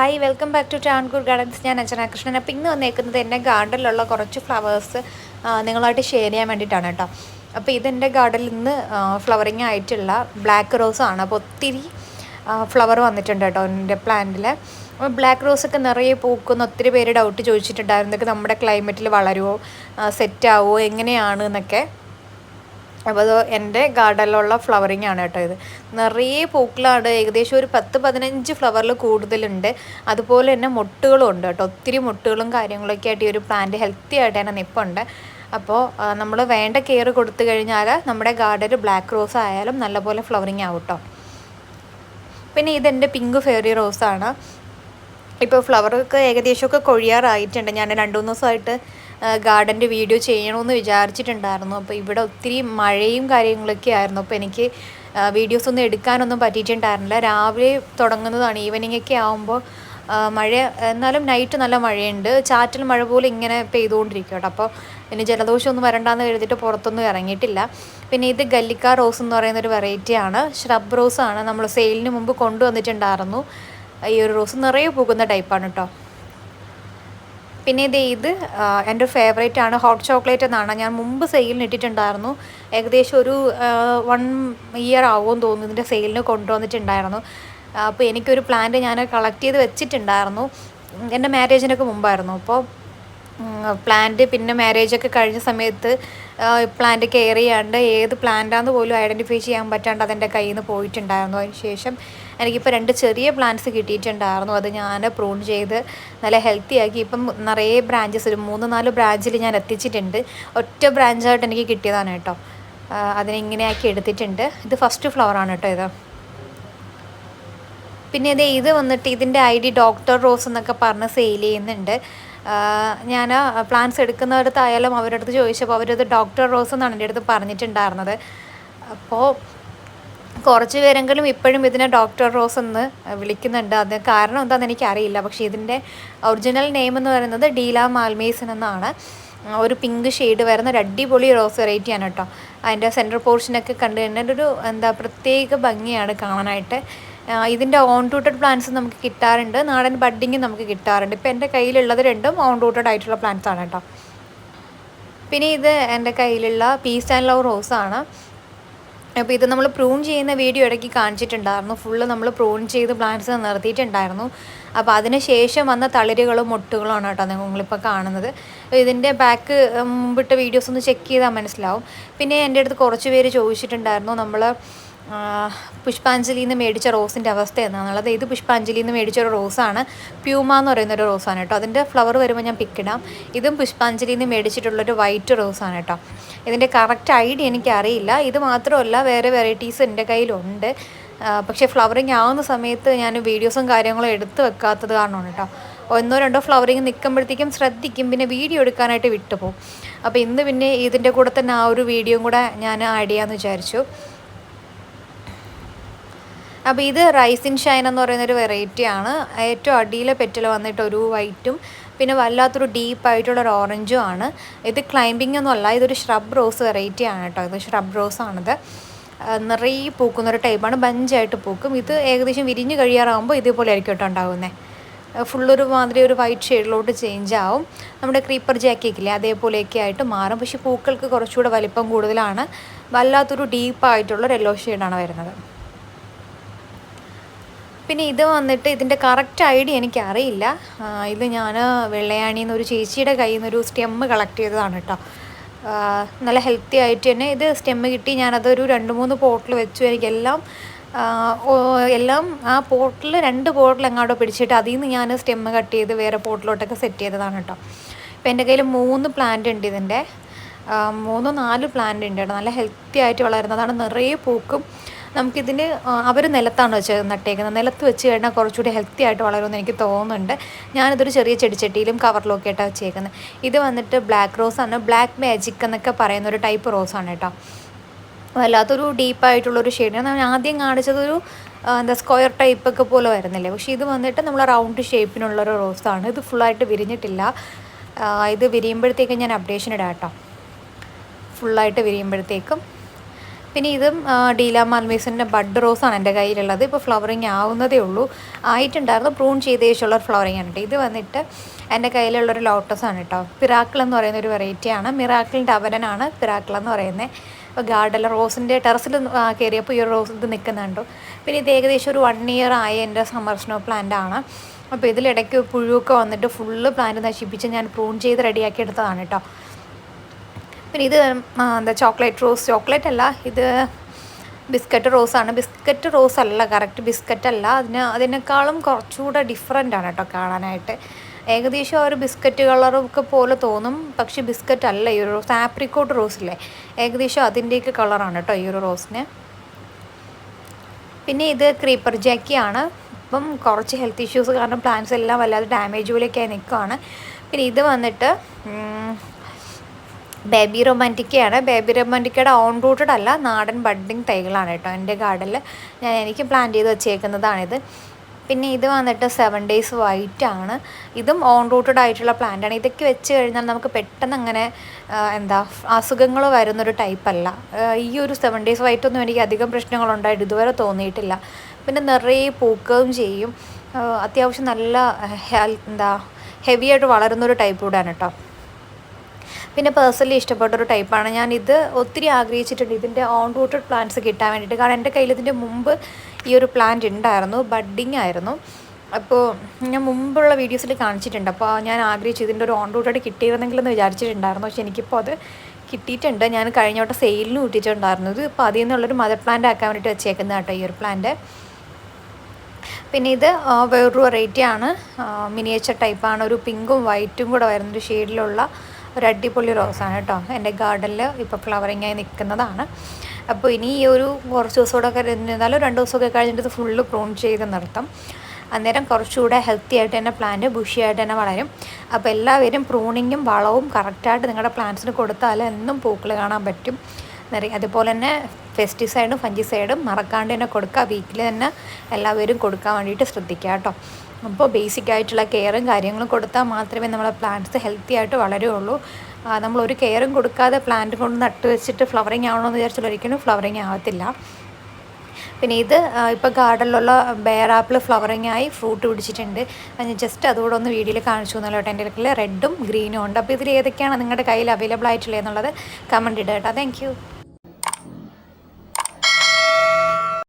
Hi welcome back to Travancore gardens. ഞാൻ അഞ്ജന കൃഷ്ണൻ. അപ്പോൾ ഇന്ന് വന്നേക്കുന്നത് എൻ്റെ ഗാർഡനിലുള്ള കുറച്ച് ഫ്ലവേഴ്സ് നിങ്ങളായിട്ട് ഷെയർ ചെയ്യാൻ വേണ്ടിയിട്ടാണ് കേട്ടോ. അപ്പോൾ ഇതെൻ്റെ ഗാർഡനിൽ നിന്ന് ഫ്ലവറിങ് ആയിട്ടുള്ള ബ്ലാക്ക് റോസാണ്. അപ്പോൾ ഒത്തിരി ഫ്ലവർ വന്നിട്ടുണ്ട് കേട്ടോ എൻ്റെ പ്ലാന്റിൽ. ബ്ലാക്ക് റോസൊക്കെ നിറയെ പൂക്കുന്ന ഒത്തിരി പേര് ഡൗട്ട് ചോദിച്ചിട്ടുണ്ടായിരുന്നു, ഇതൊക്കെ നമ്മുടെ ക്ലൈമറ്റിൽ വളരുമോ, സെറ്റാവുമോ, എങ്ങനെയാണ് എന്നൊക്കെ. അപ്പോൾ അത് എൻ്റെ ഗാർഡനിലുള്ള ഫ്ലവറിങ് ആണ് കേട്ടോ. ഇത് നിറയെ പൂക്കളാണ്, ഏകദേശം ഒരു 10-15 ഫ്ലവറിൽ കൂടുതലുണ്ട്. അതുപോലെ തന്നെ മൊട്ടുകളും ഉണ്ട് കേട്ടോ. ഒത്തിരി മൊട്ടുകളും കാര്യങ്ങളൊക്കെ ആയിട്ട് ഈ ഒരു പ്ലാന്റ് ഹെൽത്തി ആയിട്ട് തന്നെ നിൽപ്പുണ്ട്. അപ്പോൾ നമ്മൾ വേണ്ട കെയർ കൊടുത്തു കഴിഞ്ഞാൽ നമ്മുടെ ഗാർഡനിൽ ബ്ലാക്ക് റോസ് ആയാലും നല്ലപോലെ ഫ്ലവറിങ് ആവും കേട്ടോ. പിന്നെ ഇതെൻ്റെ പിങ്ക് ഫെയറി റോസാണ്. ഇപ്പോൾ ഫ്ലവറൊക്കെ ഏകദേശമൊക്കെ കൊഴിയാറായിട്ടുണ്ട്. ഞാൻ 2-3 ദിവസമായിട്ട് ഗാർഡൻ്റെ വീഡിയോ ചെയ്യണമെന്ന് വിചാരിച്ചിട്ടുണ്ടായിരുന്നു. അപ്പോൾ ഇവിടെ ഒത്തിരി മഴയും കാര്യങ്ങളൊക്കെ ആയിരുന്നു. അപ്പോൾ എനിക്ക് വീഡിയോസൊന്നും എടുക്കാനൊന്നും പറ്റിയിട്ടുണ്ടായിരുന്നില്ല. രാവിലെ തുടങ്ങുന്നതാണ്, ഈവനിങ് ഒക്കെ ആകുമ്പോൾ മഴ, എന്നാലും നൈറ്റ് നല്ല മഴയുണ്ട്. ചാറ്റൽ മഴ പോലെ ഇങ്ങനെ പെയ്തുകൊണ്ടിരിക്കും കേട്ടോ. അപ്പോൾ ഇനി ജലദോഷമൊന്നും വരണ്ടാന്ന് കരുതിയിട്ട് പുറത്തൊന്നും ഇറങ്ങിയിട്ടില്ല. പിന്നെ ഇത് ഗല്ലിക്ക റോസ് എന്ന് പറയുന്നൊരു വെറൈറ്റിയാണ്, ഷ്രബ് റോസാണ്. നമ്മൾ സെയിലിന് മുമ്പ് കൊണ്ടുവന്നിട്ടുണ്ടായിരുന്നു. ഈ ഒരു റോസ് നിറയെ പോകുന്ന ടൈപ്പാണ് കേട്ടോ. പിന്നെ ഇത് എൻ്റെ ഫേവറേറ്റ് ആണ്, ഹോട്ട് ചോക്ലേറ്റ് എന്നാണ്. ഞാൻ മുമ്പ് സെയിലിന് ഇട്ടിട്ടുണ്ടായിരുന്നു. ഏകദേശം ഒരു 1 ഇയർ ആവുമെന്ന് തോന്നുന്നു ഇതിൻ്റെ സെയിലിന് കൊണ്ടുവന്നിട്ടുണ്ടായിരുന്നു. അപ്പോൾ എനിക്കൊരു പ്ലാന്റ് ഞാൻ കളക്ട് ചെയ്ത് വെച്ചിട്ടുണ്ടായിരുന്നു, എൻ്റെ മാരേജിനൊക്കെ മുമ്പായിരുന്നു. അപ്പോൾ പ്ലാന്റ് പിന്നെ മാരേജൊക്കെ കഴിഞ്ഞ സമയത്ത് പ്ലാന്റ് കെയർ ചെയ്യാണ്ട് ഏത് പ്ലാന്റാന്ന് പോലും ഐഡൻറ്റിഫൈ ചെയ്യാൻ പറ്റാണ്ട് അതെൻ്റെ കയ്യിൽ നിന്ന് പോയിട്ടുണ്ടായിരുന്നു. അതിന് ശേഷം എനിക്കിപ്പോൾ 2 ചെറിയ പ്ലാന്റ്സ് കിട്ടിയിട്ടുണ്ടായിരുന്നു. അത് ഞാൻ പ്രൂൺ ചെയ്ത് നല്ല ഹെൽത്തി ആക്കി ഇപ്പം നിറയെ ബ്രാഞ്ചസ്, ഒരു 3-4 ബ്രാഞ്ചിൽ ഞാൻ എത്തിച്ചിട്ടുണ്ട്. ഒറ്റ ബ്രാഞ്ചായിട്ട് എനിക്ക് കിട്ടിയതാണ് കേട്ടോ. അതിനിങ്ങനെ ആക്കി എടുത്തിട്ടുണ്ട്. ഇത് ഫസ്റ്റ് ഫ്ലവറാണ് കേട്ടോ ഇത്. പിന്നെ ഇത് വന്നിട്ട് ഇതിൻ്റെ ID ഡോക്ടർ റോസ് എന്നൊക്കെ പറഞ്ഞ് സെയിൽ ചെയ്യുന്നുണ്ട്. ഞാൻ പ്ലാന്റ്സ് എടുക്കുന്നവരടുത്തായാലും അവരുടെ അടുത്ത് ചോദിച്ചപ്പോൾ അവരത് ഡോക്ടർ റോസ് എന്നാണ് എൻ്റെ അടുത്ത് പറഞ്ഞിട്ടുണ്ടായിരുന്നത്. അപ്പോൾ കുറച്ച് പേരെങ്കിലും ഇപ്പോഴും ഇതിനെ ഡോക്ടർ റോസ് എന്ന് വിളിക്കുന്നുണ്ട്. അത് കാരണം എന്താണെന്ന് എനിക്കറിയില്ല. പക്ഷേ ഇതിൻ്റെ ഒറിജിനൽ നെയിം എന്ന് പറയുന്നത് ഡീല മാൽമേസൻ എന്നാണ്. ഒരു പിങ്ക് ഷെയ്ഡ് വരുന്ന ഒരു അടിപൊളി റോസ് വെറൈറ്റിയാണ് കേട്ടോ. അതിൻ്റെ സെൻട്രൽ പോർഷനൊക്കെ കണ്ടു കഴിഞ്ഞാൽ ഒരു പ്രത്യേക ഭംഗിയാണ് കാണാനായിട്ട്. ഇതിൻ്റെ ഓൺ റൂട്ടഡ് പ്ലാന്റ്സ് നമുക്ക് കിട്ടാറുണ്ട്, നാടൻ ബഡ്ഡിങ് നമുക്ക് കിട്ടാറുണ്ട്. ഇപ്പോൾ എൻ്റെ കയ്യിലുള്ളത് 2ഉം ഓൺ റൂട്ടഡ് ആയിട്ടുള്ള പ്ലാന്റ്സ് ആണ് കേട്ടോ. പിന്നെ ഇത് എൻ്റെ കയ്യിലുള്ള പീസ് ആൻഡ് ലവ് റോസാണ്. അപ്പോൾ ഇത് നമ്മൾ പ്രൂൺ ചെയ്യുന്ന വീഡിയോ ഇടയ്ക്ക് കാണിച്ചിട്ടുണ്ടായിരുന്നു. ഫുള്ള് നമ്മൾ പ്രൂൺ ചെയ്ത് പ്ലാന്റ്സ് നിർത്തിയിട്ടുണ്ടായിരുന്നു. അപ്പോൾ അതിന് ശേഷം വന്ന തളിരുകളും മൊട്ടുകളുമാണ് കേട്ടോ നിങ്ങളിപ്പോൾ കാണുന്നത്. ഇതിൻ്റെ ബാക്ക് മുമ്പിട്ട വീഡിയോസ് ഒന്ന് ചെക്ക് ചെയ്താൽ മനസ്സിലാവും. പിന്നെ എൻ്റെ അടുത്ത് കുറച്ച് പേര് ചോദിച്ചിട്ടുണ്ടായിരുന്നു, നമ്മൾ പുഷ്പാഞ്ജലിയിൽ നിന്ന് മേടിച്ച റോസിൻ്റെ അവസ്ഥ എന്താണെന്നുള്ളത്. ഇത് പുഷ്പാഞ്ജലിയിൽ നിന്ന് മേടിച്ചൊരു റോസാണ്, പ്യൂമ എന്ന് പറയുന്നൊരു റോസാണ് കേട്ടോ. അതിൻ്റെ ഫ്ലവർ വരുമ്പോൾ ഞാൻ പിക്കിടാം. ഇതും പുഷ്പാഞ്ജലിയിൽ നിന്ന് മേടിച്ചിട്ടുള്ളൊരു വൈറ്റ് റോസാണ് കേട്ടോ. ഇതിൻ്റെ കറക്റ്റ് ഐഡിയ എനിക്കറിയില്ല. ഇത് മാത്രമല്ല വേറെ വെറൈറ്റീസ് എൻ്റെ കയ്യിലുണ്ട്. പക്ഷേ ഫ്ലവറിങ് ആവുന്ന സമയത്ത് ഞാൻ വീഡിയോസും കാര്യങ്ങളും എടുത്ത് വെക്കാത്തത് കാരണമാണ് കേട്ടോ. 1-2 ഫ്ലവറിങ് നിൽക്കുമ്പോഴത്തേക്കും ശ്രദ്ധിക്കും, പിന്നെ വീഡിയോ എടുക്കാനായിട്ട് വിട്ടുപോകും. അപ്പോൾ ഇന്ന് പിന്നെ ഇതിൻ്റെ കൂടെ തന്നെ ആ ഒരു വീഡിയോയും കൂടെ ഞാൻ ആഡ് ചെയ്യാമെന്ന് വിചാരിച്ചു. അപ്പോൾ ഇത് റൈസ് ഇൻ ഷൈൻ എന്ന് പറയുന്നൊരു വെറൈറ്റിയാണ്. ഏറ്റവും അടിയിലെ പെറ്റൽ വന്നിട്ട് ഒരു വൈറ്റും പിന്നെ വല്ലാത്തൊരു ഡീപ്പായിട്ടുള്ളൊരു ഓറഞ്ചും ആണ്. ഇത് ക്ലൈമ്പിംഗ് ഒന്നുമല്ല, ഇതൊരു ഷ്രബ് റോസ് വെറൈറ്റി ആണ് കേട്ടോ. ഇത് ഷ്രബ് റോസാണിത്. നിറയെ പൂക്കുന്നൊരു ടൈപ്പാണ്, ബഞ്ചായിട്ട് പൂക്കും. ഇത് ഏകദേശം വിരിഞ്ഞ് കഴിയാറാകുമ്പോൾ ഇതേപോലെ ആയിരിക്കും കേട്ടോ ഉണ്ടാകുന്നത്. ഫുള്ളൊരു മാതിരി ഒരു വൈറ്റ് ഷെയ്ഡിലോട്ട് ചേഞ്ച് ആവും. നമ്മുടെ ക്രീപ്പർ ജാക്കിക്കില്ലേ അതേപോലെയൊക്കെ ആയിട്ട് മാറും. പക്ഷേ പൂക്കൾക്ക് കുറച്ചുകൂടെ വലിപ്പം കൂടുതലാണ്. വല്ലാത്തൊരു ഡീപ്പായിട്ടുള്ളൊരു യെല്ലോ ഷെയ്ഡാണ് വരുന്നത്. പിന്നെ ഇത് വന്നിട്ട് ഇതിൻ്റെ കറക്റ്റ് ഐഡിയ എനിക്കറിയില്ല. ഇത് ഞാൻ വെള്ളയാണിയിൽ നിന്ന് ഒരു ചേച്ചിയുടെ കയ്യിൽ നിന്നൊരു സ്റ്റെമ്മ് കളക്ട് ചെയ്തതാണ് കേട്ടോ. നല്ല ഹെൽത്തി ആയിട്ട് തന്നെ ഇത് സ്റ്റെമ്മ് കിട്ടി. ഞാനതൊരു 2-3 പോട്ടിൽ വെച്ചു. എനിക്കെല്ലാം ആ പോട്ടിൽ 2 പോട്ടിൽ എങ്ങാണ്ടോ പിടിച്ചിട്ട് അതിൽ നിന്ന് ഞാൻ സ്റ്റെമ്മ് കട്ട് ചെയ്ത് വേറെ പോട്ടിലോട്ടൊക്കെ സെറ്റ് ചെയ്തതാണ് കേട്ടോ. ഇപ്പോൾ എൻ്റെ കയ്യിൽ 3 പ്ലാന്റ് ഉണ്ട്. ഇതിൻ്റെ 3-4 പ്ലാന്റ് ഉണ്ട് കേട്ടോ. നല്ല ഹെൽത്തി ആയിട്ട് വളരുന്നതാണ്, നിറയെ പൂക്കും. നമുക്കിതിന് അവർ നിലത്താണ് വെച്ച് നട്ടേക്കുന്നത്. നിലത്ത് വെച്ച് കഴിഞ്ഞാൽ കുറച്ചുകൂടി ഹെൽത്തി ആയിട്ട് വളരുമെന്ന് എനിക്ക് തോന്നുന്നുണ്ട്. ഞാനിതൊരു ചെറിയ ചെടിച്ചട്ടിയിലും കവറിലൊക്കെ ആയിട്ടാണ് വെച്ചേക്കുന്നത്. ഇത് വന്നിട്ട് ബ്ലാക്ക് റോസാണ്, ബ്ലാക്ക് മാജിക് എന്നൊക്കെ പറയുന്നൊരു ടൈപ്പ് റോസാണ് കേട്ടോ. വല്ലാത്തൊരു ഡീപ്പായിട്ടുള്ളൊരു ഷെയ്ഡ്. ഞാൻ ആദ്യം കാണിച്ചതൊരു സ്ക്വയർ ടൈപ്പൊക്കെ പോലെ വരുന്നില്ലേ, പക്ഷേ ഇത് വന്നിട്ട് നമ്മൾ റൗണ്ട് ഷേപ്പിനുള്ളൊരു റോസാണ്. ഇത് ഫുള്ളായിട്ട് വിരിഞ്ഞിട്ടില്ല. ഇത് വിരിയുമ്പോഴത്തേക്കും ഞാൻ അപ്ഡേഷൻ ഇടാം കേട്ടോ, ഫുള്ളായിട്ട് വിരിയുമ്പോഴത്തേക്കും. പിന്നെ ഇതും ഡീല മാൽമീസിൻ്റെ ബഡ് റോസാണ് എൻ്റെ കയ്യിലുള്ളത്. ഇപ്പോൾ ഫ്ലവറിങ് ആവുന്നതേ ഉള്ളൂ, ആയിട്ടുണ്ടായിരുന്നു. പ്രൂൺ ചെയ്ത ശേഷമുള്ള ഫ്ലവറിങ് ആണ് കേട്ടോ. ഇത് വന്നിട്ട് എൻ്റെ കയ്യിലുള്ളൊരു ലോട്ടസാണ് കേട്ടോ. പിറാക്കിൾ എന്ന് പറയുന്ന ഒരു വെറൈറ്റിയാണ്. മിറാക്കിളിൻ്റെ അവരനാണ് പിറാക്കിൾ എന്ന് പറയുന്നത്. അപ്പോൾ ഗാർഡനിൽ റോസിൻ്റെ ടെറസിൽ കയറിയപ്പോൾ ഈ ഒരു റോസ് ഇത് നിൽക്കുന്നുണ്ടോ. പിന്നെ ഇത് ഏകദേശം ഒരു 1 ഇയർ ആയ എൻ്റെ സമ്മർ സ്നോ പ്ലാന്റ് ആണ്. അപ്പോൾ ഇതിലിടയ്ക്ക് പുഴുവൊക്കെ വന്നിട്ട് ഫുള്ള് പ്ലാന്റ് നശിപ്പിച്ച് ഞാൻ പ്രൂൺ ചെയ്ത് റെഡിയാക്കി എടുത്തതാണ് കേട്ടോ. പിന്നെ ഇത് എന്താ ചോക്ലേറ്റ് അല്ല, ഇത് ബിസ്ക്കറ്റ് റോസാണ്. ബിസ്ക്കറ്റ് റോസ് അല്ല, കറക്റ്റ് ബിസ്ക്കറ്റ് അല്ല, അതിനേക്കാളും കുറച്ചുകൂടെ ഡിഫറെൻ്റ് ആണ് കേട്ടോ കാണാനായിട്ട്. ഏകദേശം ഒരു ബിസ്ക്കറ്റ് കളറൊക്കെ പോലെ തോന്നും, പക്ഷേ ബിസ്ക്കറ്റ് അല്ല ഈ ഒരു റോസ്. ആപ്രിക്കോട്ട് റോസില്ലേ, ഏകദേശം അതിൻ്റെയൊക്കെ കളറാണ് കേട്ടോ ഈ ഒരു റോസിന്. പിന്നെ ഇത് ക്രീപ്പർ ജാക്കിയാണ്. ഇപ്പം കുറച്ച് ഹെൽത്ത് ഇഷ്യൂസ് കാരണം പ്ലാന്റ്സ് എല്ലാം വല്ലാതെ ഡാമേജ് പോലെയൊക്കെ നിൽക്കുകയാണ്. പിന്നെ ഇത് വന്നിട്ട് ബേബി റൊമാൻറ്റിക്കയാണ്. ബേബി റൊമാൻറ്റിക്കയുടെ ഓൺ റൂട്ടഡ് അല്ല, നാടൻ ബഡ്ഡിങ് തൈകളാണ് കേട്ടോ എൻ്റെ ഗാർഡനിൽ എനിക്ക് പ്ലാന്റ് ചെയ്ത് വെച്ചേക്കുന്നതാണിത്. പിന്നെ ഇത് വന്നിട്ട് 7 days വൈറ്റ് ആണ്. ഇതും ഓൺ റൂട്ടഡ് ആയിട്ടുള്ള പ്ലാന്റാണ്. ഇതൊക്കെ വെച്ച് കഴിഞ്ഞാൽ നമുക്ക് പെട്ടെന്ന് അങ്ങനെ അസുഖങ്ങൾ വരുന്നൊരു ടൈപ്പല്ല. ഈ ഒരു 7 days വൈറ്റ് ഒന്നും എനിക്ക് അധികം പ്രശ്നങ്ങളുണ്ടായിട്ട് ഇതുവരെ തോന്നിയിട്ടില്ല. പിന്നെ നിറയെ പൂക്കുകയും ചെയ്യും. അത്യാവശ്യം നല്ല ഹെവി ആയിട്ട് വളരുന്നൊരു ടൈപ്പ് കൂടെയാണ് കേട്ടോ. പിന്നെ പേഴ്സണലി ഇഷ്ടപ്പെട്ടൊരു ടൈപ്പാണ്. ഞാനിത് ഒത്തിരി ആഗ്രഹിച്ചിട്ടുണ്ട്, ഇതിൻ്റെ ഓൺ റൂട്ടഡ് പ്ലാന്റ്സ് കിട്ടാൻ വേണ്ടിയിട്ട്. കാരണം എൻ്റെ കയ്യിൽ ഇതിൻ്റെ മുമ്പ് ഈ ഒരു പ്ലാന്റ് ഉണ്ടായിരുന്നു, ബഡ്ഡിങ് ആയിരുന്നു. അപ്പോൾ ഞാൻ മുമ്പുള്ള വീഡിയോസിൽ കാണിച്ചിട്ടുണ്ട്. അപ്പോൾ ഞാൻ ആഗ്രഹിച്ചു ഇതിൻ്റെ ഒരു ഓൺ റൂട്ടഡ് കിട്ടിയിരുന്നെങ്കിലെന്ന് വിചാരിച്ചിട്ടുണ്ടായിരുന്നു. പക്ഷേ എനിക്കിപ്പോൾ അത് കിട്ടിയിട്ടുണ്ട്. ഞാൻ കഴിഞ്ഞ വട്ടം സെയിലിന് കിട്ടിയിട്ടുണ്ടായിരുന്നു. ഇത് ഇപ്പോൾ അതിൽ നിന്നുള്ളൊരു മദർ പ്ലാന്റ് ആക്കാൻ വേണ്ടിയിട്ട് വെച്ചേക്കുന്നത് കേട്ടോ ഈ ഒരു പ്ലാന്റ്. പിന്നെ ഇത് വേറൊരു വെറൈറ്റിയാണ്, മിനിയേച്ചർ ടൈപ്പാണ്. ഒരു പിങ്കും വൈറ്റും കൂടെ വരുന്നൊരു ഷെയ്ഡിലുള്ള ഒരു അടിപൊളി റോസാണ് കേട്ടോ. എൻ്റെ ഗാർഡനിൽ ഇപ്പോൾ ഫ്ലവറിങ് ആയി നിൽക്കുന്നതാണ്. അപ്പോൾ ഇനി ഈ ഒരു കുറച്ച് ദിവസമൊക്കെ ഇരുന്നാലും 2 ദിവസമൊക്കെ കഴിഞ്ഞിട്ട് ഇത് ഫുള്ള് പ്രൂൺ ചെയ്ത് നിർത്തും. അന്നേരം കുറച്ചുകൂടെ ഹെൽത്തി ആയിട്ട് തന്നെ പ്ലാന്റ് ബുഷിയായിട്ട് തന്നെ വളരും. അപ്പോൾ എല്ലാവരും പ്രൂണിങ്ങും വളവും കറക്റ്റായിട്ട് നിങ്ങളുടെ പ്ലാന്റ്സിന് കൊടുത്താൽ എന്നും പൂക്കൾ കാണാൻ പറ്റും. അതുപോലെ തന്നെ പെസ്റ്റിസൈഡും ഫംഗിസൈഡും മറക്കാണ്ട് തന്നെ കൊടുക്കുക. വീക്കിൽ തന്നെ എല്ലാവരും കൊടുക്കാൻ വേണ്ടിയിട്ട് ശ്രദ്ധിക്കുക കേട്ടോ. അപ്പോൾ ബേസിക് ആയിട്ടുള്ള കെയറും കാര്യങ്ങളും കൊടുത്താൽ മാത്രമേ നമ്മളെ പ്ലാന്റ്സ് ഹെൽത്തി ആയിട്ട് വളരുകയുള്ളൂ. നമ്മളൊരു കെയറും കൊടുക്കാതെ പ്ലാന്റ് കൊണ്ട് നട്ട് വെച്ചിട്ട് ഫ്ലവറിങ് ആവണമെന്ന് വിചാരിച്ചാൽ ഒരിക്കലും ഫ്ലവറിങ് ആവത്തില്ല. പിന്നെ ഇത് ഇപ്പോൾ ഗാർഡനിലുള്ള ബെയർ ആപ്പിൾ ഫ്ലവറിങ് ആയി ഫ്രൂട്ട് പിടിച്ചിട്ടുണ്ട്. ജസ്റ്റ് അതുകൂടെ ഒന്ന് വീഡിയോയിൽ കാണിച്ചു എന്നല്ലോ കേട്ടോ. എൻ്റെ കയ്യിൽ റെഡും ഗ്രീനും ഉണ്ട്. അപ്പോൾ ഇതിൽ ഏതൊക്കെയാണ് നിങ്ങളുടെ കയ്യിൽ അവൈലബിൾ ആയിട്ടുള്ളത് എന്നുള്ളത് കമൻറ്റ് ഇടുക കേട്ടോ. Thank you.